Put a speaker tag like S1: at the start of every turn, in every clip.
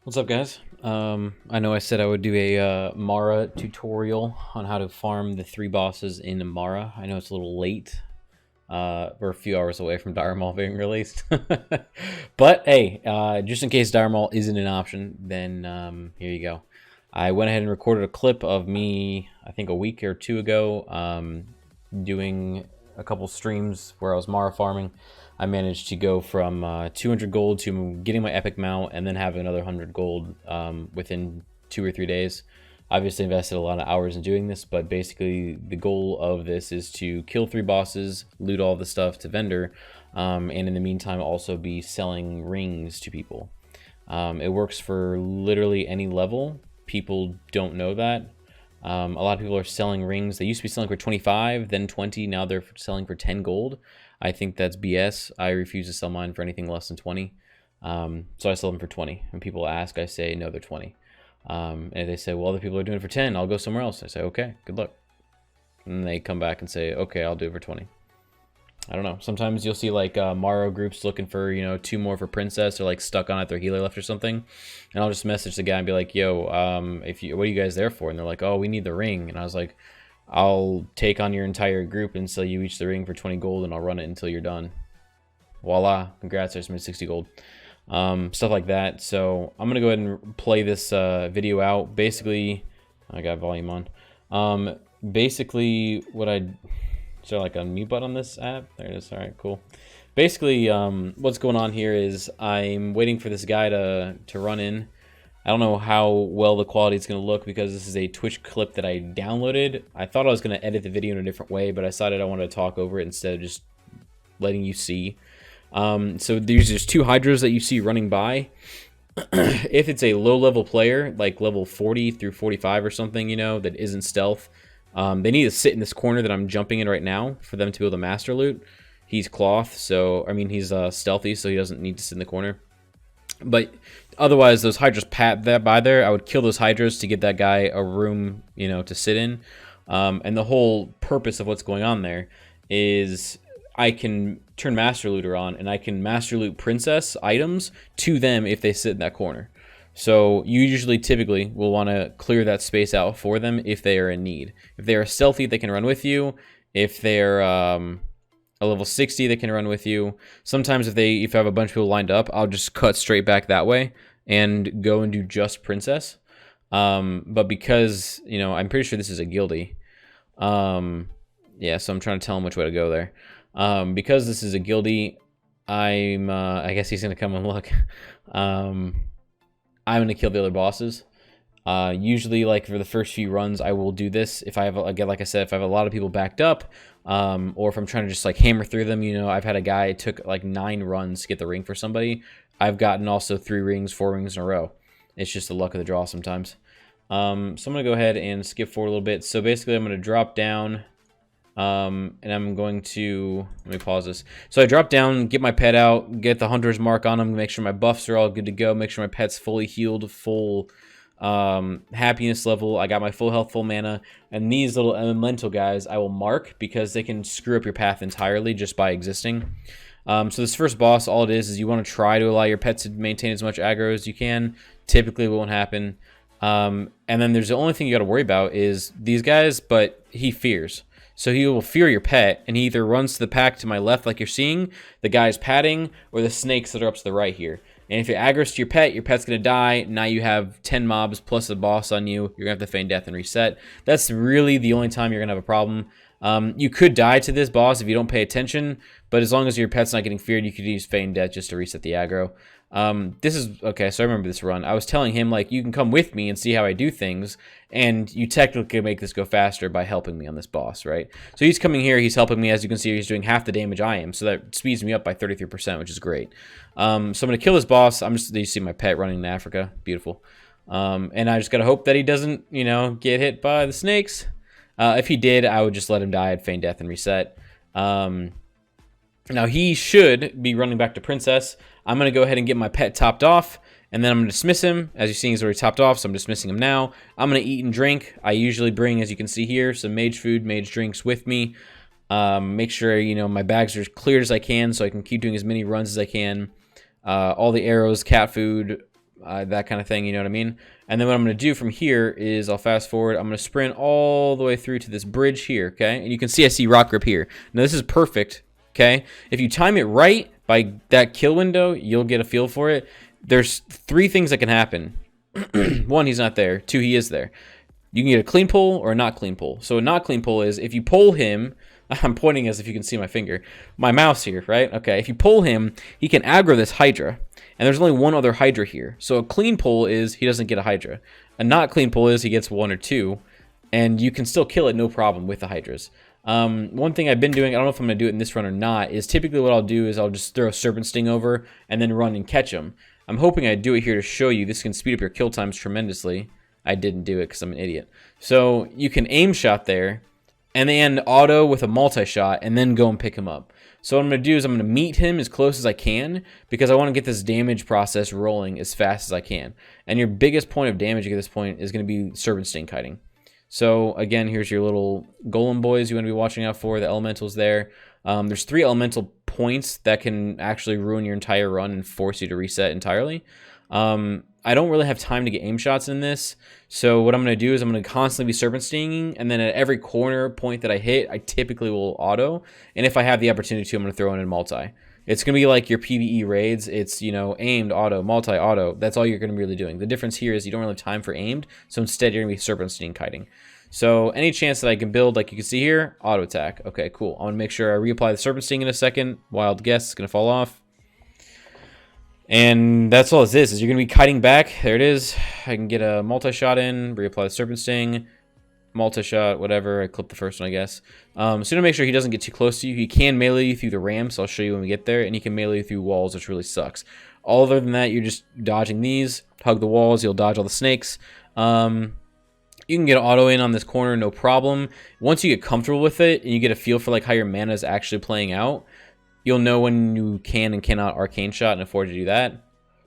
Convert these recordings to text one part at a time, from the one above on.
S1: What's up, guys? I know I said I would do a Mara tutorial on how to farm the 3 bosses in Mara. I know it's a little late. We're a few hours away from Dire Maul being released. But hey, just in case Dire Maul isn't an option, then here you go. I went ahead and recorded a clip of me, I think a week or two ago, doing a couple streams where I was Mara farming. I managed to go from 200 gold to getting my epic mount and then have another 100 gold within 2 or 3 days. Obviously invested a lot of hours in doing this, but basically the goal of this is to kill 3 bosses, loot all the stuff to vendor, and in the meantime also be selling rings to people. It works for literally any level. People don't know that. A lot of people are selling rings. They used to be selling for 25, then 20, now they're selling for 10 gold. I think that's BS. I refuse to sell mine for anything less than 20. So I sell them for 20. When people ask, I say, no, they're 20. And they say, well, other people are doing it for 10. I'll go somewhere else. I say, okay, good luck. And they come back and say, okay, I'll do it for 20. I don't know. Sometimes you'll see like Maro groups looking for, 2 more for Princess or like stuck on it, their healer left or something. And I'll just message the guy and be like, yo, what are you guys there for? And they're like, oh, we need the ring. And I was like, I'll take on your entire group and sell you each the ring for 20 gold, and I'll run it until you're done. Voila. Congrats, I just made 60 gold. Stuff like that. So I'm going to go ahead and play this video out. Basically, I got volume on. Basically, is there like a mute button on this app? There it is. All right, cool. Basically, what's going on here is I'm waiting for this guy to run in. I don't know how well the quality is going to look because this is a Twitch clip that I downloaded. I thought I was going to edit the video in a different way, but I decided I wanted to talk over it instead of just letting you see. So there's just 2 Hydras that you see running by. If it's a low-level player, like level 40 through 45 or something, that isn't stealth, they need to sit in this corner that I'm jumping in right now for them to be able to master loot. He's cloth, so, he's stealthy, so he doesn't need to sit in the corner. But otherwise, those Hydras pat that by there. I would kill those Hydras to give that guy a room, to sit in. And the whole purpose of what's going on there is I can turn Master Looter on, and I can Master Loot Princess items to them if they sit in that corner. So you typically will want to clear that space out for them if they are in need. If they are stealthy, they can run with you. If they're a level 60, they can run with you. Sometimes if I have a bunch of people lined up, I'll just cut straight back that way and go and do just Princess. But because, I'm pretty sure this is a guildie. Yeah, so I'm trying to tell him which way to go there. Because this is a guildie, I guess he's going to come and look. I'm going to kill the other bosses. Usually, like for the first few runs, I will do this. If I have, again, like I said, if I have a lot of people backed up, or if I'm trying to just like hammer through them, I've had a guy took like 9 runs to get the ring for somebody. I've gotten also 3 rings, 4 rings in a row. It's just the luck of the draw sometimes. So I'm gonna go ahead and skip forward a little bit. So basically, I'm gonna drop down, and I'm going to let me pause this. So I drop down, get my pet out, get the hunter's mark on him, make sure my buffs are all good to go, make sure my pet's fully healed, full happiness level. I got my full health, full mana, and these little elemental guys I will mark because they can screw up your path entirely just by existing. So this first boss, all it is you want to try to allow your pets to maintain as much aggro as you can. Typically it won't happen. And then there's the only thing you got to worry about is these guys, but he fears. So he will fear your pet, and he either runs to the pack to my left like you're seeing, the guy's padding, or the snakes that are up to the right here. And if it aggroes to your pet's going to die. Now you have 10 mobs plus a boss on you. You're going to have to feign death and reset. That's really the only time you're going to have a problem. You could die to this boss if you don't pay attention, but as long as your pet's not getting feared, you could use feign death just to reset the aggro. This is, okay, so I remember this run. I was telling him, like, you can come with me and see how I do things, and you technically make this go faster by helping me on this boss, right? So he's coming here, he's helping me. As you can see, he's doing half the damage I am, so that speeds me up by 33%, which is great. So I'm going to kill this boss. You see my pet running in Africa. Beautiful. And I just got to hope that he doesn't, get hit by the snakes. If he did, I would just let him die. I'd feign death and reset. Now he should be running back to Princess. I'm going to go ahead and get my pet topped off, and then I'm going to dismiss him. As you're seeing, he's already topped off, so I'm dismissing him now. I'm going to eat and drink. I usually bring, as you can see here, some mage food, mage drinks with me. Make sure, my bags are as cleared as I can so I can keep doing as many runs as I can. All the arrows, cat food, that kind of thing, you know what I mean? And then what I'm going to do from here is I'll fast forward. I'm going to sprint all the way through to this bridge here, okay? And you can see I see Rotgrip here. Now, this is perfect, okay? If you time it right by that kill window, you'll get a feel for it. There's 3 things that can happen. 1, he's not there. 2, he is there. You can get a clean pull or a not clean pull. So a not clean pull is if you pull him, I'm pointing as if you can see my finger, my mouse here, right? Okay, if you pull him, he can aggro this Hydra. And there's only 1 other Hydra here. So a clean pull is he doesn't get a Hydra. A not clean pull is he gets 1 or 2. And you can still kill it no problem with the Hydras. One thing I've been doing, I don't know if I'm going to do it in this run or not, is typically what I'll do is I'll just throw a Serpent Sting over and then run and catch him. I'm hoping I do it here to show you. This can speed up your kill times tremendously. I didn't do it because I'm an idiot. So you can aim shot there and then auto with a multi-shot and then go and pick him up. So what I'm going to do is I'm going to meet him as close as I can because I want to get this damage process rolling as fast as I can. And your biggest point of damage at this point is going to be Serpent Sting kiting. So again, here's your little golem boys you want to be watching out for, the elementals there. There's 3 elemental points that can actually ruin your entire run and force you to reset entirely. I don't really have time to get aim shots in this, so what I'm going to do is I'm going to constantly be Serpent Stinging, and then at every corner point that I hit, I typically will auto, and if I have the opportunity to, I'm going to throw in a multi. It's going to be like your PvE raids. It's, you know, aimed, auto, multi, auto. That's all you're going to be really doing. The difference here is you don't really have time for aimed, so instead you're going to be Serpent Sting kiting. So any chance that I can build, like you can see here, auto attack. Okay, cool. I'm going to make sure I reapply the Serpent Sting in a second. Wild guess, it's going to fall off. And that's all this is you're going to be kiting back. There it is. I can get a multi-shot in, reapply the Serpent Sting, multi-shot, whatever. I clipped the first one, I guess. So to make sure he doesn't get too close to you, he can melee you through the ramp, so I'll show you when we get there, and he can melee you through walls, which really sucks. All other than that, you're just dodging these, hug the walls, you'll dodge all the snakes. You can get an auto in on this corner, no problem. Once you get comfortable with it, and you get a feel for like how your mana is actually playing out, you'll know when you can and cannot arcane shot and afford to do that.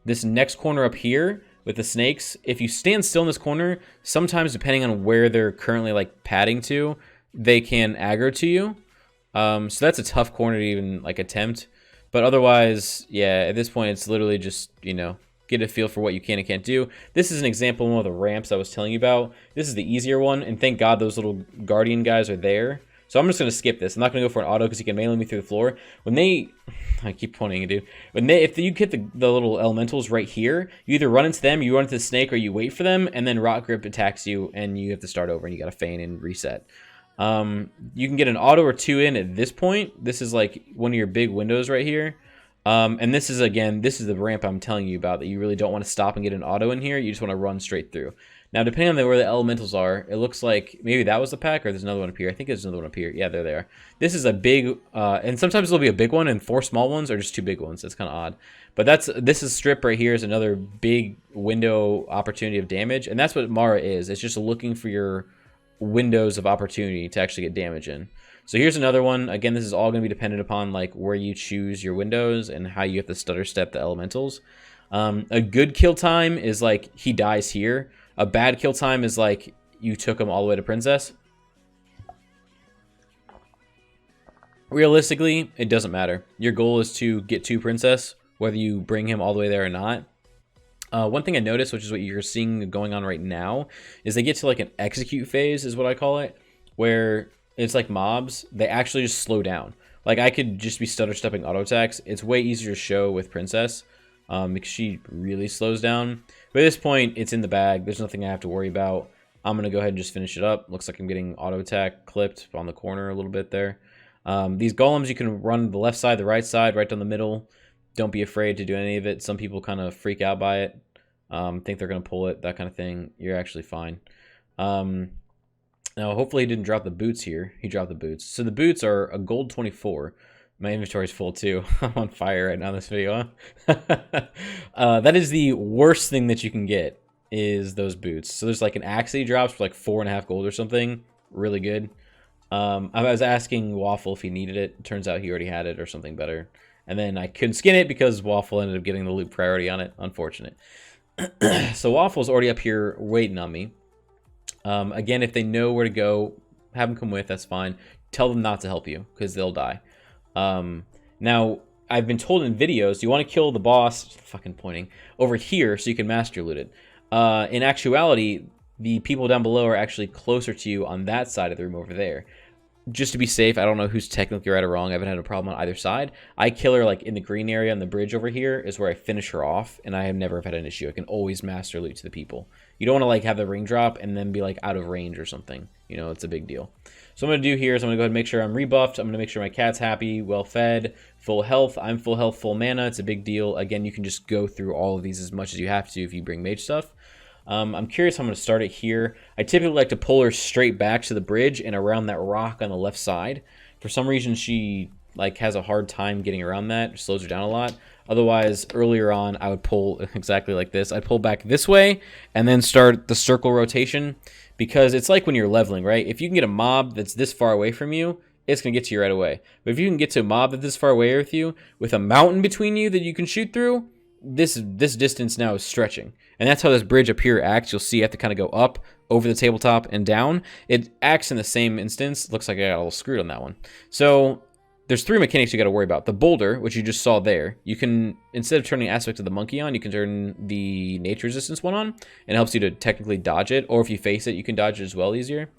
S1: This next corner up here with the snakes, if you stand still in this corner, sometimes depending on where they're currently like padding to, they can aggro to you. So that's a tough corner to even like attempt. But otherwise, yeah, at this point, it's literally just, you know, get a feel for what you can and can't do. This is an example of one of the ramps I was telling you about. This is the easier one, and thank God those little guardian guys are there. So I'm just going to skip this. I'm not going to go for an auto because he can melee me through the floor. When they... I keep pointing at dude. If you hit the little elementals right here, you either run into them, you run into the snake, or you wait for them, and then Rotgrip attacks you, and you have to start over, and you got to feign and reset. You can get an auto or 2 in at this point. This is like one of your big windows right here. And this is, again, this is the ramp I'm telling you about, that you really don't want to stop and get an auto in here. You just want to run straight through. Now, depending on where the elementals are, it looks like maybe that was the pack, or there's another one up here. I think there's another one up here. Yeah, there they are. This is a big, and sometimes there'll be a big one, and 4 small ones, or just 2 big ones. That's kind of odd. But this is strip right here is another big window opportunity of damage, and that's what Mara is. It's just looking for your windows of opportunity to actually get damage in. So here's another one. Again, this is all going to be dependent upon like where you choose your windows and how you have to stutter step the elementals. A good kill time is like he dies here. A bad kill time is like you took him all the way to Princess. Realistically, it doesn't matter. Your goal is to get to Princess, whether you bring him all the way there or not. One thing I noticed, which is what you're seeing going on right now, is they get to like an execute phase, is what I call it, where it's like mobs, they actually just slow down. Like I could just be stutter stepping auto attacks. It's way easier to show with Princess because she really slows down. But at this point, it's in the bag. There's nothing I have to worry about. I'm going to go ahead and just finish it up. Looks like I'm getting auto attack clipped on the corner a little bit there. These golems, you can run the left side, the right side, right down the middle. Don't be afraid to do any of it. Some people kind of freak out by it. Think they're going to pull it, that kind of thing. You're actually fine. Now, hopefully he didn't drop the boots here. He dropped the boots. So the boots are a gold 24. My inventory is full too. I'm on fire right now in this video. That is the worst thing that you can get, is those boots. So there's like an axe that he drops for like 4.5 gold or something. Really good. I was asking Waffle if he needed it. Turns out he already had it or something better. And then I couldn't skin it because Waffle ended up getting the loot priority on it. Unfortunate. So Waffle's already up here waiting on me. Again, if they know where to go, have them come with. That's fine. Tell them not to help you because they'll die. Now, I've been told in videos, you want to kill the boss, fucking pointing, over here so you can master loot it. In actuality, the people down below are actually closer to you on that side of the room over there. Just to be safe, I don't know who's technically right or wrong. I haven't had a problem on either side. I kill her like in the green area on the bridge over here is where I finish her off, and I have never had an issue. I can always master loot to the people. You don't want to like have the ring drop and then be like out of range or something. You know, it's a big deal. So what I'm going to do here is I'm going to go ahead and make sure I'm rebuffed. I'm going to make sure my cat's happy, well fed, full health. I'm full health, full mana. It's a big deal. Again, you can just go through all of these as much as you have to if you bring mage stuff. I'm curious how I'm going to start it here. I typically like to pull her straight back to the bridge and around that rock on the left side. For some reason, she like has a hard time getting around that. It slows her down a lot. Otherwise, earlier on, I would pull exactly like this. I'd pull back this way and then start the circle rotation, because it's like when you're leveling, right? If you can get a mob that's this far away from you, it's going to get to you right away. But if you can get to a mob that's this far away with you with a mountain between you that you can shoot through, this distance now is stretching. And that's how this bridge up here acts. You'll see I have to kind of go up over the tabletop and down. It acts in the same instance. Looks like I got a little screwed on that one. So there's 3 mechanics you got to worry about. The boulder, which you just saw there, you can, instead of turning aspect of the monkey on, you can turn the nature resistance one on, and it helps you to technically dodge it. Or if you face it, you can dodge it as well easier.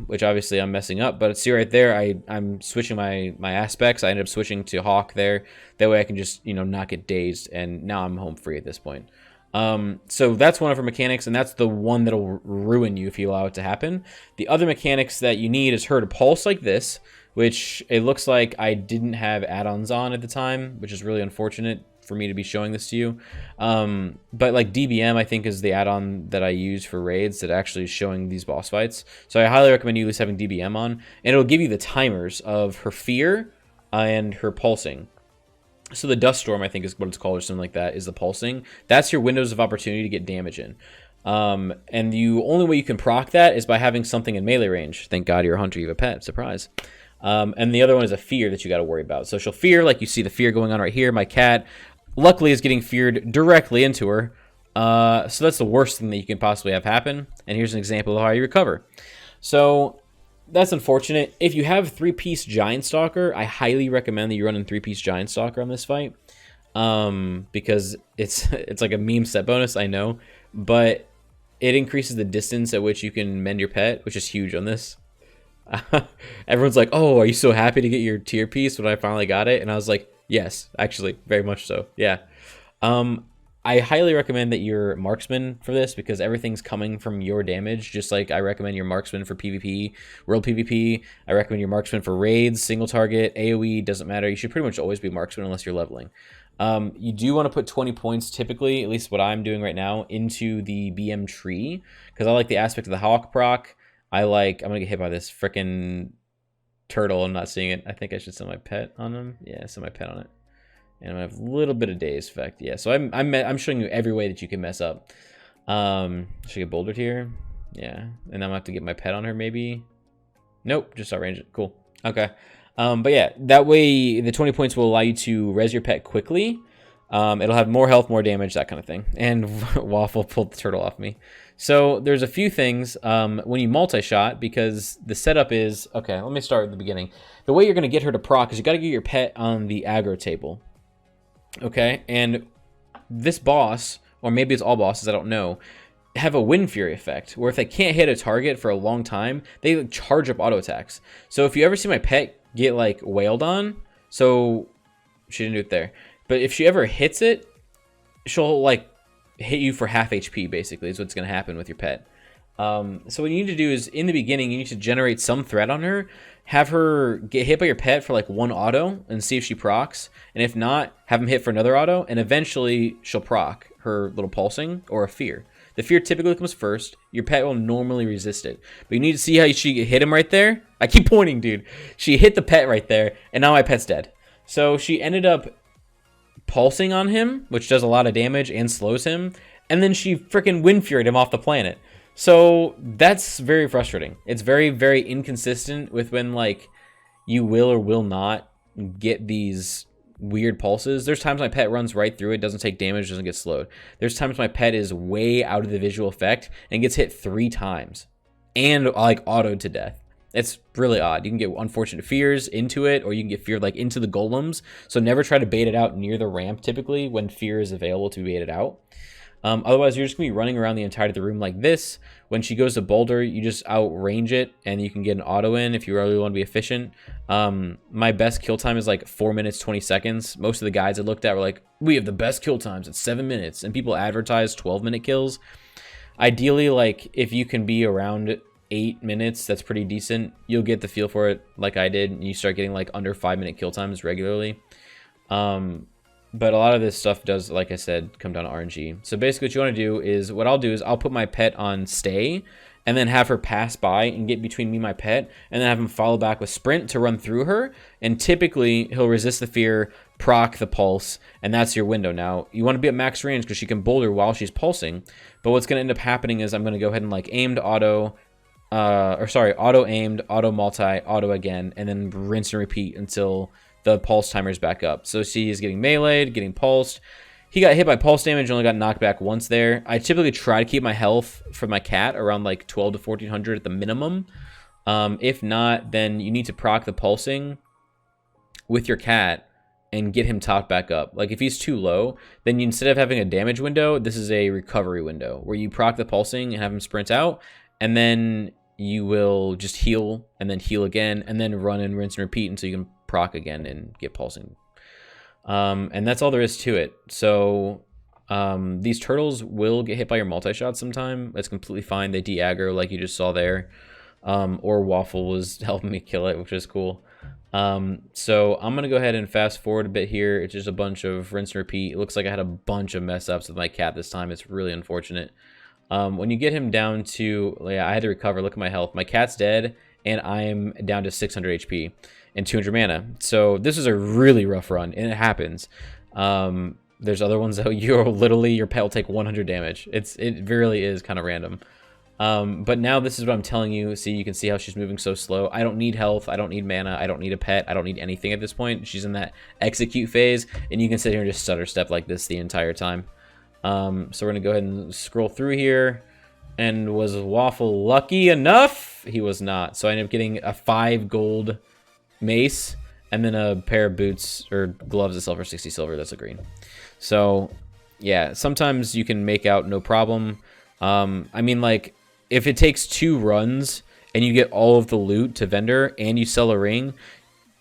S1: Which obviously I'm messing up, but see right there, I'm switching my aspects. I ended up switching to Hawk there. That way I can just, you know, not get dazed, and now I'm home free at this point. So that's one of her mechanics, and that's the one that'll ruin you if you allow it to happen. The other mechanics that you need is her to pulse like this, which it looks like I didn't have add-ons on at the time, which is really unfortunate for me to be showing this to you. But like DBM, I think, is the add-on that I use for raids that actually is showing these boss fights. So I highly recommend you at least having DBM on, and it'll give you the timers of her fear and her pulsing. So the dust storm, I think is what it's called, or something like that, is the pulsing. That's your windows of opportunity to get damage in. And the only way you can proc that is by having something in melee range. Thank God you're a hunter, you have a pet. Surprise. And the other one is a fear that you got to worry about. So she'll fear, like you see the fear going on right here. My cat, luckily, is getting feared directly into her. So that's the worst thing that you can possibly have happen. And here's an example of how you recover. So that's unfortunate. If you have 3-piece Giant Stalker, I highly recommend that you run in 3-piece Giant Stalker on this fight. Because it's like a meme set bonus, I know. But it increases the distance at which you can mend your pet, which is huge on this. Everyone's like, oh, are you so happy to get your tier piece when I finally got it? And I was like, yes, actually, very much so. Yeah. I highly recommend that you're marksman for this, because everything's coming from your damage. Just like I recommend your marksman for PvP, world PvP. I recommend your marksman for raids, single target, AoE, doesn't matter. You should pretty much always be marksman unless you're leveling. You do want to put 20 points, typically, at least what I'm doing right now, into the BM tree, because I like the aspect of the Hawk proc. I'm gonna get hit by this freaking turtle. I'm not seeing it. I think I should send my pet on him. Yeah, send my pet on it. And I'm gonna have a little bit of daze effect. Yeah, so I'm showing you every way that you can mess up. Should I get bouldered here? Yeah, and I'm gonna have to get my pet on her maybe. Nope, just outrange it. Cool. Okay. But yeah, that way the 20 points will allow you to res your pet quickly. It'll have more health, more damage, that kind of thing. And Waffle pulled the turtle off me. So there's a few things when you multi-shot, because the setup is... Okay, let me start at the beginning. The way you're going to get her to proc is you got to get your pet on the aggro table. Okay, and this boss, or maybe it's all bosses, I don't know, have a Wind Fury effect, where if they can't hit a target for a long time, they charge up auto attacks. So if you ever see my pet get like wailed on, so she didn't do it there, but if she ever hits it, she'll like hit you for half HP, basically, is what's going to happen with your pet. So what you need to do is, in the beginning, you need to generate some threat on her, have her get hit by your pet for like 1 auto, and see if she procs, and if not, have him hit for another auto, and eventually she'll proc her little pulsing or a fear. The fear typically comes first. Your pet will normally resist it, but you need to see how she hit him right there. I keep pointing, dude. She hit the pet right there, and now my pet's dead. So she ended up pulsing on him, which does a lot of damage and slows him, and then she freaking Wind Furied him off the planet. So that's very frustrating. It's very, very inconsistent with when like you will or will not get these weird pulses. There's times my pet runs right through it, doesn't take damage, doesn't get slowed. There's times my pet is way out of the visual effect and gets hit 3 times and like autoed to death. It's really odd. You can get Unfortunate Fears into it, or you can get Fear like into the golems. So never try to bait it out near the ramp typically when Fear is available to bait it out. Otherwise, you're just going to be running around the entirety of the room like this. When she goes to boulder, you just outrange it, and you can get an auto in if you really want to be efficient. My best kill time is like 4 minutes, 20 seconds. Most of the guides I looked at were like, we have the best kill times at 7 minutes, and people advertise 12-minute kills. Ideally, like, if you can be around 8 minutes, that's pretty decent. You'll get the feel for it like I did, and you start getting like under 5-minute kill times regularly. But a lot of this stuff does, like I said, come down to RNG. So basically what you want to do is, what I'll do is I'll put my pet on stay and then have her pass by and get between me and my pet, and then have him follow back with sprint to run through her. And typically he'll resist the fear, proc the pulse, and that's your window. Now you want to be at max range because she can boulder while she's pulsing. But what's going to end up happening is I'm going to go ahead and like aimed auto, auto aimed, auto multi, auto again, and then rinse and repeat until the pulse timer's back up. So see, he's getting meleeed, getting pulsed. He got hit by pulse damage, only got knocked back once there. I typically try to keep my health for my cat around like 12 to 1400 at the minimum. If not, then you need to proc the pulsing with your cat and get him topped back up. Like if he's too low, then you, instead of having a damage window, this is a recovery window where you proc the pulsing and have him sprint out, and then you will just heal and then heal again and then run and rinse and repeat until you can proc again and get pulsing. And that's all there is to it. So these turtles will get hit by your multi-shot sometime. That's completely fine. They de-aggro like you just saw there. Or Waffle was helping me kill it, which is cool. So I'm going to go ahead and fast forward a bit here. It's just a bunch of rinse and repeat. It looks like I had a bunch of mess ups with my cat this time. It's really unfortunate. When you get him down to, yeah, I had to recover. Look at my health. My cat's dead, and I'm down to 600 HP and 200 mana. So this is a really rough run, and it happens. There's other ones that you're literally, your pet will take 100 damage. It really is kind of random. But now this is what I'm telling you. See, you can see how she's moving so slow. I don't need health. I don't need mana. I don't need a pet. I don't need anything at this point. She's in that execute phase, and you can sit here and just stutter step like this the entire time. So we're gonna go ahead and scroll through here. And was Waffle lucky enough? He was not. So I ended up getting a 5 gold mace and then a pair of boots or gloves of silver, 60 silver. That's a green. So yeah, sometimes you can make out no problem. I mean, like, if it takes 2 runs and you get all of the loot to vendor and you sell a ring,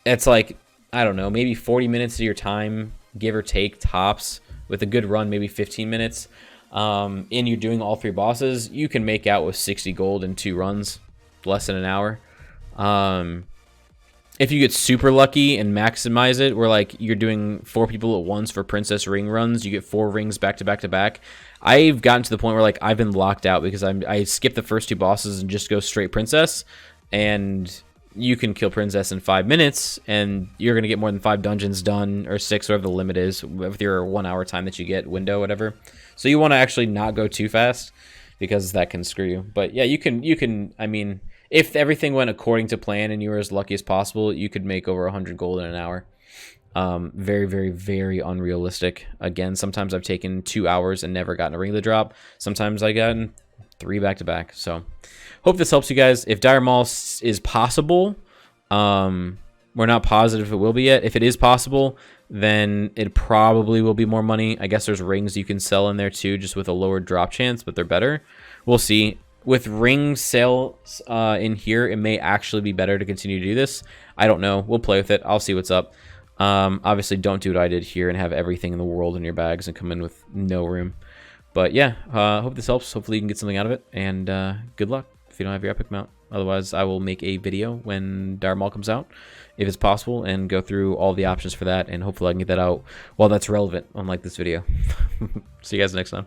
S1: it's like, I don't know, maybe 40 minutes of your time, give or take, tops. With a good run, maybe 15 minutes. And you're doing all 3 bosses, you can make out with 60 gold in 2 runs, less than an hour. If you get super lucky and maximize it, where like you're doing 4 people at once for princess ring runs, you get 4 rings back to back to back. I've gotten to the point where like I've been locked out because I skip the first 2 bosses and just go straight princess, and you can kill princess in 5 minutes, and you're gonna get more than 5 dungeons done, or 6, whatever the limit is, with your 1 hour time that you get window, whatever. So you want to actually not go too fast because that can screw you. But yeah, you can. I mean, if everything went according to plan and you were as lucky as possible, you could make over 100 gold in an hour. Very, very, very unrealistic. Again, sometimes I've taken 2 hours and never gotten a ring to drop. Sometimes I gotten 3 back to back. So hope this helps you guys. If Dire Maul is possible, we're not positive if it will be yet. If it is possible, then it probably will be more money. I guess there's rings you can sell in there too, just with a lower drop chance, but they're better. We'll see. With ring sales in here, it may actually be better to continue to do this. I don't know. We'll play with it. I'll see what's up. Obviously, don't do what I did here and have everything in the world in your bags and come in with no room. But yeah, hope this helps. Hopefully you can get something out of it, and good luck if you don't have your epic mount. Otherwise, I will make a video when Dire Maul comes out, if it's possible, and go through all the options for that, and hopefully I can get that out while that's relevant, unlike this video. See you guys next time.